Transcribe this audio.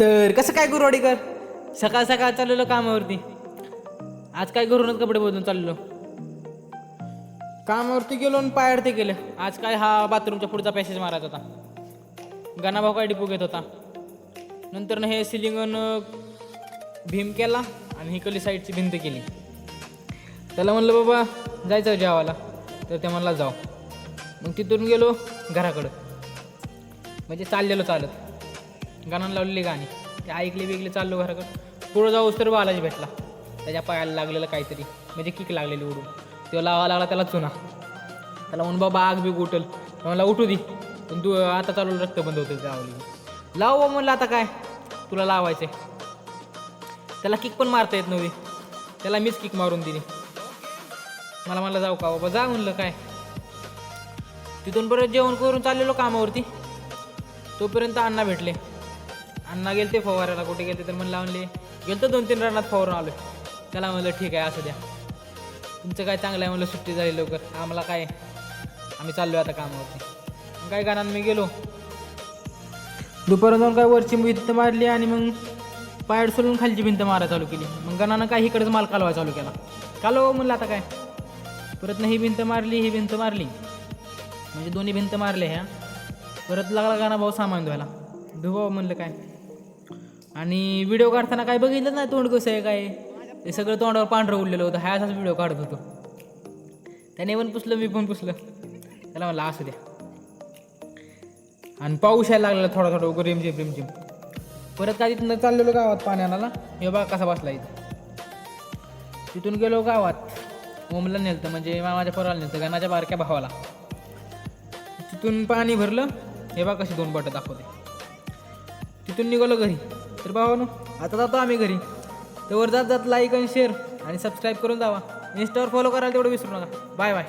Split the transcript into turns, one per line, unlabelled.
तर कसं काय गुरुवाडीकर, सकाळ सकाळ चाललेलो कामावरती. आज काय घरूनच कपडे बदलून चाललो. कामावरती गेलो आणि पायड ते केलं. आज काय हा बाथरूमच्या पुढचा पॅसेज मारायचा होता. गणाभाऊ काय डिपो घेत होता. नंतर हे सिलिंगन भीम केला आणि हिकली साईडची भिंत केली. त्याला म्हणलं बाबा जायचं जेवायला, तर ते म्हणला जाऊ. मग तिथून गेलो घराकडं, म्हणजे चाललेलो चालत. गाणं लावलेली गाणी ते ऐकली बिकली, चाललो घराकडं. पुढं जाऊस तर बालाजी भेटला. त्याच्या पायाला लागलेलं काहीतरी, म्हणजे किक लागलेली उडून. तो लावा लागला त्याला चुना. त्याला म्हणून बाबा आग बी उठल. मला उठू दे, पण तू आता चालू रक्त बंद होतं लावली. लाव म्हणलं आता काय तुला लावायचं. त्याला किक पण मारता येत नव्हती. त्याला मीच किक मारून दिली. मला जाऊ का बाबा, जा म्हणलं काय. तिथून परत जेवण करून चाललेलो कामावरती. तोपर्यंत अण्णा भेटले. अण्णा गेले ते फवारायला. कुठे गेले तर म्हणलं लावले गेलं तर 2-3 रनात फवारून आलो. त्याला म्हणलं ठीक आहे असं द्या, तुमचं काय चांगलं आहे म्हणलं, सुट्टी झाली लवकर, आम्हाला काय, आम्ही चाललो आता कामावरती. मग काय गाणं मी गेलो. दुपारून जाऊन काय वरची भिंत मारली आणि मग पायड सोडून खालची भिंत मारायला चालू केली. मग गणानं काय इकडेच माल कालवायला चालू केला. कालव म्हणलं आता काय. परत ही भिंत मारली, ही भिंत मारली, म्हणजे दोन्ही भिंत मारल्या ह्या. परत लागला गाणा भाऊ सामान धुवायला. धुवा म्हणलं काय. आणि व्हिडिओ काढताना काय बघितलं नाही तोंड कसं आहे काय, ते सगळं तोंडावर पांढरं उडलेलं होतं. हा असाच व्हिडिओ काढत होतो. त्याने पण पुसलं, मी पण पुसलं. त्याला म्हणलं असू द्या. आणि पाऊस यायला लागलेला थोडा थोडा रिमझिम. परत काय तिथून चाललेलो गावात पाण्याला. हे बघा कसा बसला इथं. तिथून गेलो गावात. ओमला नेलतं, म्हणजे मामाच्या पोराला नेलतं, गणाच्या बारक्या भावाला. तिथून पाणी भरलं. हे बघा कशी 2 बटं दाखवते. तिथून निघालो घरी. तर भावानो आता जातो आम्ही घरी. तर वर जात लाईक आणि शेअर आणि सबस्क्राईब करून जावा. इंस्टावर फॉलो करायला तेवढं विसरू नका. Bye bye.